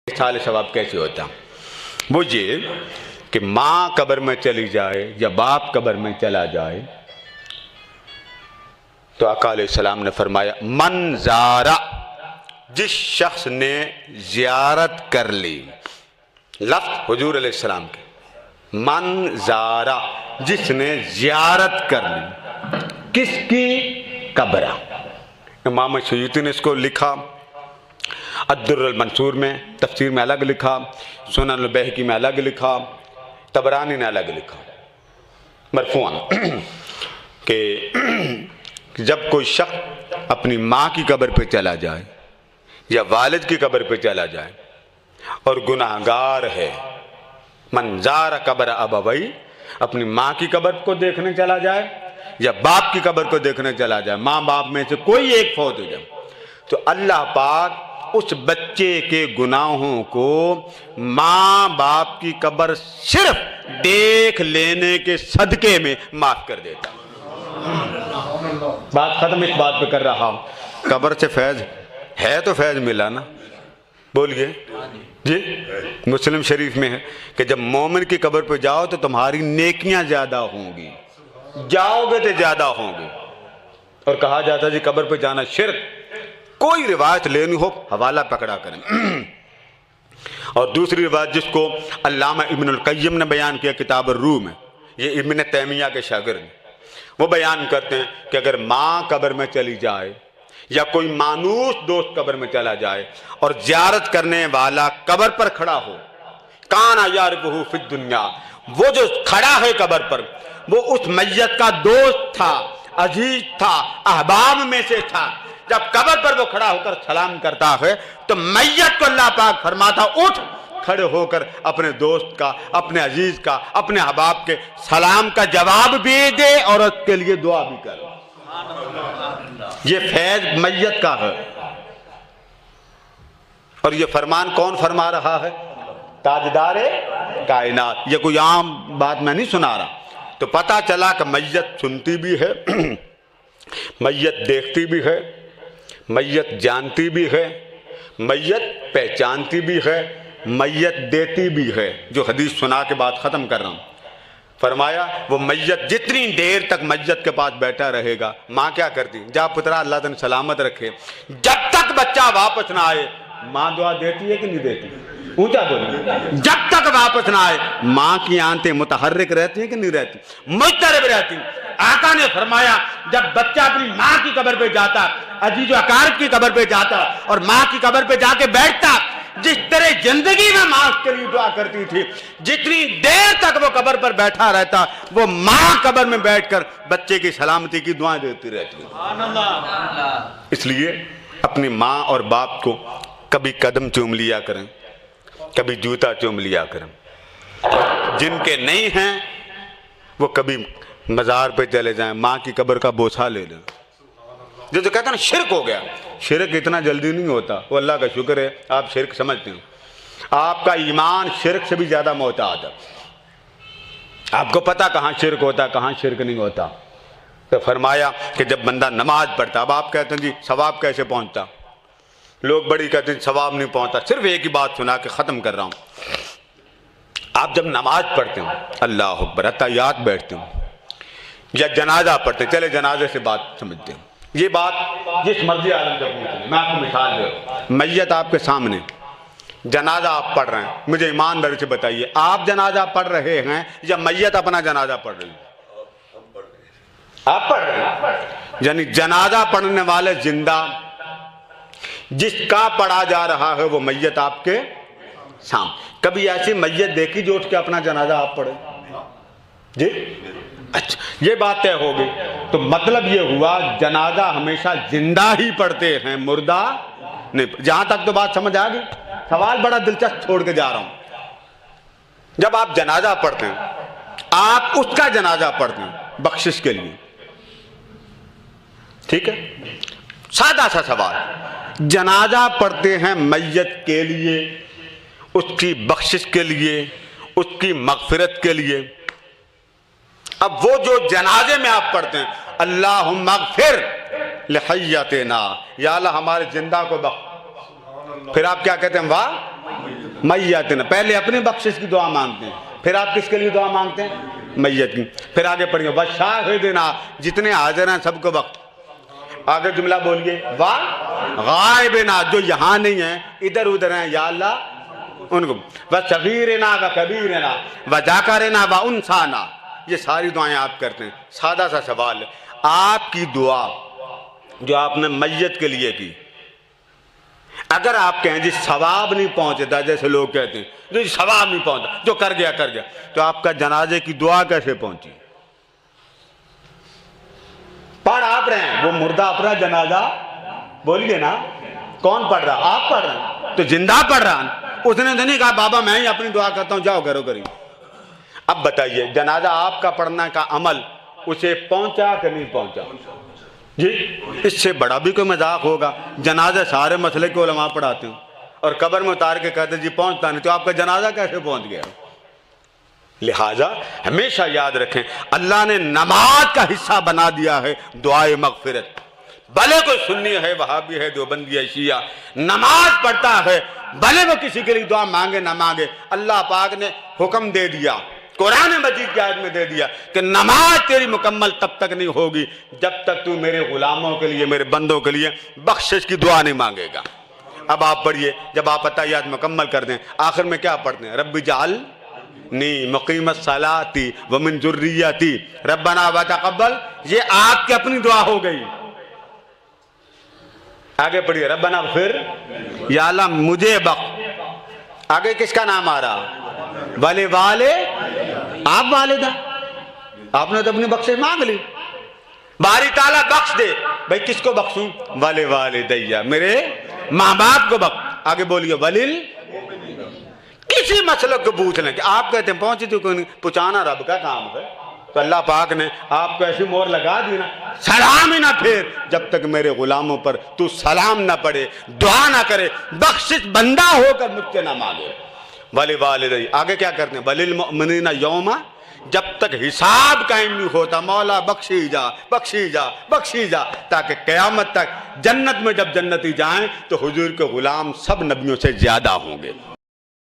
سال ثواب کیسے ہوتا؟ وہ یہ کہ ماں قبر میں چلی جائے یا باپ قبر میں چلا جائے تو آقا علیہ السلام نے فرمایا من زارا، جس شخص نے زیارت کر لی، لفظ حضور علیہ السلام کے، من زارا جس نے زیارت کر لی، کس کی؟ قبر۔ امام سیوطی نے اس کو لکھا الدر المنصور میں، تفسیر میں الگ لکھا، سنن البیہقی میں الگ لکھا، طبرانی نے الگ لکھا مرفوعاً کہ جب کوئی شخص اپنی ماں کی قبر پہ چلا جائے یا والد کی قبر پہ چلا جائے اور گناہگار ہے، من زار قبر ابوی، اپنی ماں کی قبر کو دیکھنے چلا جائے یا باپ کی قبر کو دیکھنے چلا جائے، ماں باپ میں سے کوئی ایک فوت ہو جائے، تو اللہ پاک اس بچے کے گناہوں کو ماں باپ کی قبر صرف دیکھ لینے کے صدقے میں معاف کر دیتا۔ بات ختم اس بات پہ کر رہا ہوں، قبر سے فیض ہے تو فیض ملا نا، بولیے جی۔ مسلم شریف میں ہے کہ جب مومن کی قبر پہ جاؤ تو تمہاری نیکیاں زیادہ ہوں گی، جاؤ گے تو زیادہ ہوں گی۔ اور کہا جاتا جی قبر پہ جانا شرک، کوئی روایت لینی ہو حوالہ پکڑا کریں۔ اور دوسری روایت جس کو علامہ ابن القیم نے بیان کیا کتاب الروح میں، یہ ابن تیمیہ کے شاگرد، وہ بیان کرتے ہیں کہ اگر ماں قبر میں چلی جائے یا کوئی مانوس دوست قبر میں چلا جائے اور زیارت کرنے والا قبر پر کھڑا ہو، کانا یعرفہ فی الدنیا، وہ جو کھڑا ہے قبر پر وہ اس میت کا دوست تھا، عزیز تھا، احباب میں سے تھا، جب قبر پر وہ کھڑا ہو کر سلام کرتا ہے تو میت کو اللہ پاک فرماتا اٹھ، کھڑے ہو کر اپنے دوست کا، اپنے عزیز کا، اپنے احباب کے سلام کا جواب بھی دے اور اس کے لیے دعا بھی کر۔ یہ فیض میت کا ہے، اور یہ فرمان کون فرما رہا ہے؟ تاجدار کائنات۔ یہ کوئی عام بات میں نہیں سنا رہا۔ تو پتہ چلا کہ میت سنتی بھی ہے، میت دیکھتی بھی ہے، میت جانتی بھی ہے، میت پہچانتی بھی ہے، میت دیتی بھی ہے۔ جو حدیث سنا کے بعد ختم کر رہا ہوں، فرمایا وہ میت جتنی دیر تک میت کے پاس بیٹھا رہے گا، ماں کیا کرتی؟ جا پترا اللہ تن سلامت رکھے، جب تک بچہ واپس نہ آئے ماں دعا دیتی ہے کہ نہیں دیتی؟ اونچا بولیں، جب تک واپس نہ آئے ماں کی آنتیں متحرک رہتی ہیں کہ نہیں رہتی؟ مضطرب رہتی۔ آقا نے فرمایا جب بچہ اپنی ماں کی قبر پہ جاتا، عزیز و اقارب کی قبر پہ جاتا اور ماں کی قبر پہ جا کے بیٹھتا، جس طرح زندگی میں ماں اس کے لیے دعا کرتی تھی، جتنی دیر تک وہ قبر پر بیٹھا رہتا وہ ماں قبر میں بیٹھ کر بچے کی سلامتی کی دعائیں دیتی رہتی۔ اس لیے اپنی ماں اور باپ کو کبھی قدم چوم لیا کریں، کبھی جوتا چوم لیا کریں۔ جن کے نہیں ہیں وہ کبھی مزار پہ چلے جائیں، ماں کی قبر کا بوسہ لے لیں۔ جو کہتے ہیں نا شرک ہو گیا، شرک اتنا جلدی نہیں ہوتا، وہ اللہ کا شکر ہے آپ شرک سمجھتے ہیں، آپ کا ایمان شرک سے بھی زیادہ محتاط ہے۔ آپ کو پتہ کہاں شرک ہوتا کہاں شرک نہیں ہوتا۔ تو فرمایا کہ جب بندہ نماز پڑھتا، اب آپ کہتے ہیں جی ثواب کیسے پہنچتا؟ لوگ بڑی کہتے ہیں ثواب نہیں پہنچتا۔ صرف ایک ہی بات سنا کے ختم کر رہا ہوں۔ آپ جب نماز پڑھتے ہیں، اللہ اکبر، تحیات بیٹھتے ہیں یا جنازہ پڑھتے ہیں، چلے جنازے سے بات سمجھتے ہیں، یہ بات جس مرضی عالم سے پوچھیں، میں آپ کو مثال دے رہا ہوں۔ میت آپ کے سامنے، جنازہ آپ پڑھ رہے ہیں، مجھے ایمانداری سے بتائیے آپ جنازہ پڑھ رہے ہیں یا میت اپنا جنازہ پڑھ رہی ہے؟ آپ پڑھ رہے ہیں، یعنی جنازہ پڑھنے والے زندہ، جس کا پڑھا جا رہا ہے وہ میت آپ کے سامنے۔ کبھی ایسی میت دیکھی جو اٹھ کے اپنا جنازہ آپ پڑھے؟ جی اچھا، یہ بات طے ہو گئی۔ تو مطلب یہ ہوا جنازہ ہمیشہ زندہ ہی پڑھتے ہیں، مردہ نہیں۔ جہاں تک تو بات سمجھ آ گئی؟ سوال بڑا دلچسپ چھوڑ کے جا رہا ہوں۔ جب آپ جنازہ پڑھتے ہیں، آپ اس کا جنازہ پڑھتے ہیں بخشش کے لیے، ٹھیک ہے؟ سادہ سا سوال، جنازہ پڑھتے ہیں میت کے لیے، اس کی بخشش کے لیے، اس کی مغفرت کے لیے۔ اب وہ جو جنازے میں آپ پڑھتے ہیں اللہم اغفر لحیتنا، یا اللہ ہمارے زندہ کو بخش، پھر آپ کیا کہتے ہیں؟ واہ میتنا، پہلے اپنی بخشش کی دعا مانگتے ہیں، پھر آپ کس کے لیے دعا مانگتے ہیں؟ میت کی۔ پھر آگے پڑھیے وشاہدنا، جتنے حاضر ہیں سب کو بخش۔ آگے جملہ بولیے غائبنا، جو یہاں نہیں ہیں ادھر ادھر ہیں یا اللہ ان کو، وصغیرنا وکبیرنا وذکرنا وانثانا، یہ ساری دعائیں آپ کرتے ہیں۔ سادہ سا سوال ہے، آپ کی دعا جو آپ نے میت کے لیے کی، اگر آپ کہیں جی ثواب نہیں پہنچتا، جیسے لوگ کہتے ہیں جو ثواب نہیں پہنچتا، جو کر گیا کر گیا، تو آپ کا جنازے کی دعا کیسے پہنچی؟ پڑھ آپ رہے ہیں، وہ مردہ اپنا جنازہ بولیے نا، کون پڑھ رہا؟ آپ پڑھ رہے ہیں، تو زندہ پڑھ رہا ہے، اس نے تو نہیں کہا بابا میں ہی اپنی دعا کرتا ہوں، جاؤ کرو کریے۔ اب بتائیے جنازہ آپ کا پڑھنا کا عمل اسے پہنچا کہ نہیں پہنچا؟ جی اس سے بڑا بھی کوئی مذاق ہوگا؟ جنازہ سارے مسئلے کے علماء پڑھاتے ہیں اور قبر میں اتار کے کہتے جی پہنچتا نہیں، تو آپ کا جنازہ کیسے پہنچ گیا؟ لہٰذا ہمیشہ یاد رکھیں اللہ نے نماز کا حصہ بنا دیا ہے دعائے مغفرت، بھلے کوئی سنی ہے وہابی ہے دیوبندی ہے شیعہ، نماز پڑھتا ہے بھلے وہ کسی کے لیے دعا مانگے نہ مانگے، اللہ پاک نے حکم دے دیا، قرآن مجید کی آیت میں دے دیا کہ نماز تیری مکمل تب تک نہیں ہوگی جب تک تو میرے غلاموں کے لیے، میرے بندوں کے لیے بخشش کی دعا نہیں مانگے گا۔ اب آپ پڑھیے، جب آپ اتحیات مکمل کر دیں آخر میں کیا پڑھتے ہیں؟ رب اجعلنی مقیم الصلاۃ ومن ذریتی ربنا وتقبل، یہ آپ کی اپنی دعا ہو گئی۔ آگے پڑھیے ربنا اغفر، یا اللہ مجھے بخش۔ آگے کس کا نام آ رہا؟ والے آپ والدہ، آپ نے تو اپنی بخشش مانگ لی، باری تعالیٰ بخش دے، بھئی کس کو بخشوں؟ والے والدیہ، میرے ماں باپ کو بخش۔ آگے بولیے ولیل، کسی مسئلہ کو پوچھ لیں کہ آپ کہتے ہیں پہنچی تو کوئی نہیں، پہنچانا رب کا کام ہے، تو اللہ پاک نے آپ کو ایسی مور لگا دی نا، سلام ہی نہ پھیر جب تک میرے غلاموں پر تو سلام نہ پڑھے، دعا نہ کرے، بخشش بندہ ہو کر مجھ سے نہ مانگے۔ ولی والدی، آگے کیا کرتے ہیں؟ وللمؤمنین یوما، جب تک حساب قائم نہیں ہوتا مولا بخشی جا بخشی جا بخشی جا، تاکہ قیامت تک جنت میں جب جنتی جائیں تو حضور کے غلام سب نبیوں سے زیادہ ہوں گے۔